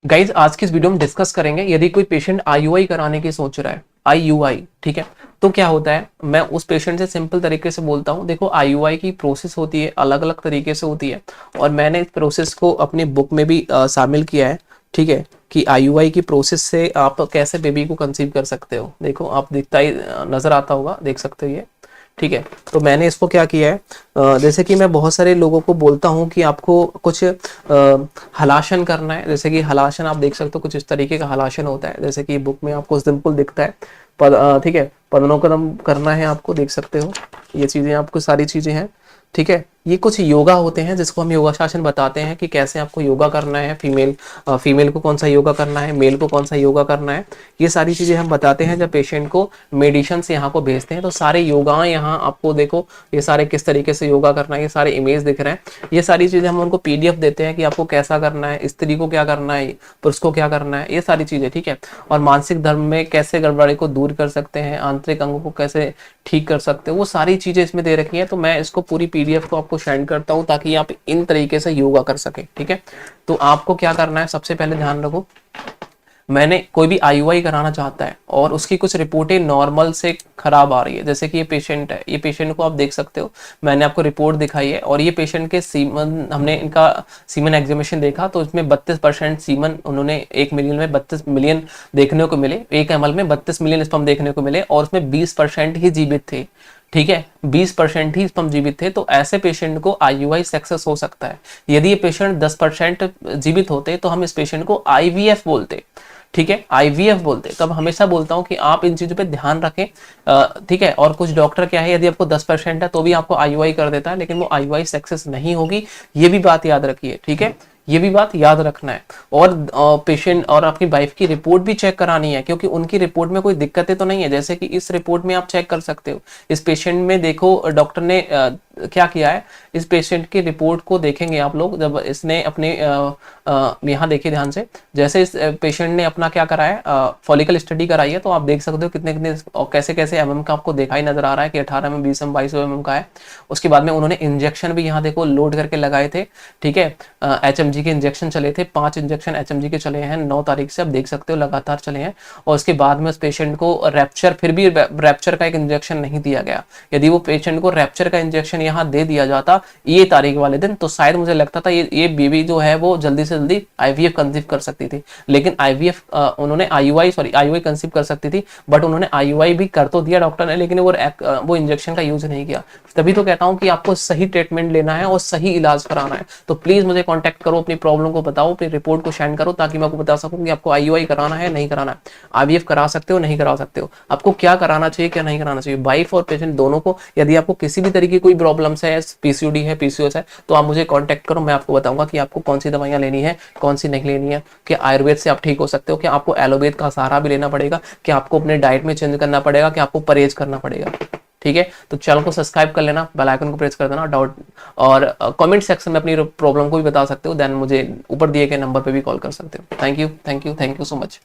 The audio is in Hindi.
गाइज आज की इस वीडियो में डिस्कस करेंगे यदि कोई पेशेंट आईयूआई कराने की सोच रहा है, आईयूआई, ठीक है, तो क्या होता है। मैं उस पेशेंट से सिंपल तरीके से बोलता हूँ, देखो आईयूआई की प्रोसेस होती है, अलग अलग तरीके से होती है और मैंने इस प्रोसेस को अपनी बुक में भी शामिल किया है, ठीक है, कि आईयूआई की प्रोसेस से आप कैसे बेबी को कंसीव कर सकते हो। देखो आप दिखता ही नजर आता होगा, देख सकते हो ये, ठीक है। तो मैंने इसको क्या किया है, जैसे कि मैं बहुत सारे लोगों को बोलता हूँ कि आपको कुछ हलाशन करना है, जैसे कि हलाशन आप देख सकते हो, कुछ इस तरीके का हलाशन होता है, जैसे कि बुक में आपको सिंपल दिखता है, ठीक है, पद्मोक्करम करना है आपको, देख सकते हो ये चीजें आपको सारी चीजें हैं, ठीक है। ये कुछ योगा होते हैं जिसको हम योगाशासन बताते हैं कि कैसे आपको योगा करना है, फीमेल को कौन सा योगा करना है, मेल को कौन सा योगा करना है, ये सारी चीजें हम बताते हैं जब पेशेंट को मेडिसिन से यहाँ को भेजते हैं। तो सारे योगा यहाँ आपको देखो, ये सारे किस तरीके से योगा करना है, ये सारे इमेज दिख रहे हैं, ये सारी चीजें हम उनको पीडीएफ देते हैं कि आपको कैसा करना है, स्त्री को क्या करना है, पुरुष को क्या करना है, ये सारी चीजें, ठीक है। और मानसिक धर्म में कैसे गड़बड़ी को दूर कर सकते हैं, आंतरिक अंगों को कैसे ठीक कर सकते हो, वो सारी चीजें इसमें दे रखी है। तो मैं इसको पूरी पीडीएफ को आपको सेंड करता हूँ ताकि आप इन तरीके से योगा कर सके, ठीक है। तो आपको क्या करना है, सबसे पहले ध्यान रखो, मैंने कोई भी आईयूआई कराना चाहता है और उसकी कुछ रिपोर्टें नॉर्मल से खराब आ रही है, जैसे कि ये पेशेंट है, ये पेशेंट को आप देख सकते हो, मैंने आपको रिपोर्ट दिखाई है और ये पेशेंट के सीमन, हमने इनका सीमन एग्जामिनेशन देखा तो इसमें 32% सीमन उन्होंने 1 मिलियन में 32 मिलियन देखने को मिले, 1 ml में 32 मिलियन स्पर्म देखने को मिले और उसमें 20% ही जीवित थे, ठीक है, 20% ही स्पर्म जीवित थे। तो ऐसे पेशेंट को आईयूआई सक्सेस हो सकता है। यदि ये पेशेंट 10% जीवित होते तो हम इस पेशेंट को आईवीएफ बोलते, ठीक है, आईवीएफ बोलते। तो अब हमेशा बोलता हूं कि आप इन चीजों पे ध्यान रखें, ठीक है। और कुछ डॉक्टर क्या है, यदि आपको 10% है तो भी आपको आईयूआई कर देता है, लेकिन वो आईयूआई सक्सेस नहीं होगी, ये भी बात याद रखिए, ठीक है, ये भी बात याद रखना है। और पेशेंट और अपनी वाइफ की रिपोर्ट भी चेक करानी है, क्योंकि उनकी रिपोर्ट में कोई दिक्कतें तो नहीं है। जैसे कि इस रिपोर्ट में आप चेक कर सकते हो, इस पेशेंट में देखो डॉक्टर ने क्या किया है, इस पेशेंट की रिपोर्ट को देखेंगे आप लोग, जब इसने अपने यहाँ देखिए ध्यान से, जैसे इस पेशेंट ने अपना क्या कराया, फॉलिकल स्टडी कराई है, तो आप देख सकते हो कितने कितने और कैसे कैसे एमएम का आपको दिखाई नजर आ रहा है कि 18 mm, 20 mm, 22 mm का है। उसके बाद में उन्होंने इंजेक्शन भी यहाँ देखो लोड करके लगाए थे, ठीक है, HMG के इंजेक्शन चले थे, 5 इंजेक्शन HMG के चले हैं 9 तारीख से, आप देख सकते हो लगातार चले हैं। और उसके बाद में उस पेशेंट को रैप्चर, फिर भी रैप्चर का एक इंजेक्शन नहीं दिया गया। यदि वो पेशेंट को रैप्चर का इंजेक्शन यहाँ दे दिया जाता ये तारीख वाले दिन, तो शायद मुझे लगता था ये बेबी जो है वो जल्दी से जल्दी आईवीएफ कंसीव कर सकती थी। लेकिन आईवीएफ उन्होंने आईयूआई कंसीव कर सकती थी, बट उन्होंने आईयूआई भी कर तो दिया डॉक्टर ने, लेकिन वो इंजेक्शन का यूज नहीं किया। तभी तो कहता हूं कि आपको सही ट्रीटमेंट लेना है और सही इलाज कराना है। तो प्लीज मुझे कांटेक्ट करो, अपनी प्रॉब्लम को बताओ, अपनी रिपोर्ट को सेंड करो, ताकि मैं आपको बता सकूं कि आपको आईयूआई कराना है नहीं कराना है, आईवीएफ करा सकते हो नहीं करा सकते हो, आपको क्या कराना चाहिए क्या नहीं कराना चाहिए। वाइफ और पेशेंट दोनों को, यदि आपको किसी भी तरीके की कोई प्रॉब्लम्स है, पीसीओडी है, पीसीओएस है, तो आप मुझे कांटेक्ट करो, मैं आपको बताऊंगा कि आपको कौन सी दवाइयां लेनी है, कौन सी नहीं लेनी है, कि आयुर्वेद से आप ठीक हो सकते हो, कि आपको एलोपैथ का सहारा भी लेना पड़ेगा, कि आपको अपने डाइट में चेंज करना पड़ेगा, कि आपको परहेज करना पड़ेगा, ठीक है। तो चैनल को सब्सक्राइब कर लेना, बेल आइकन को प्रेस कर देना, डाउट और कमेंट सेक्शन में अपनी प्रॉब्लम को भी बता सकते हो, देन मुझे ऊपर दिए गए नंबर पे भी कॉल कर सकते हो। Thank you so much.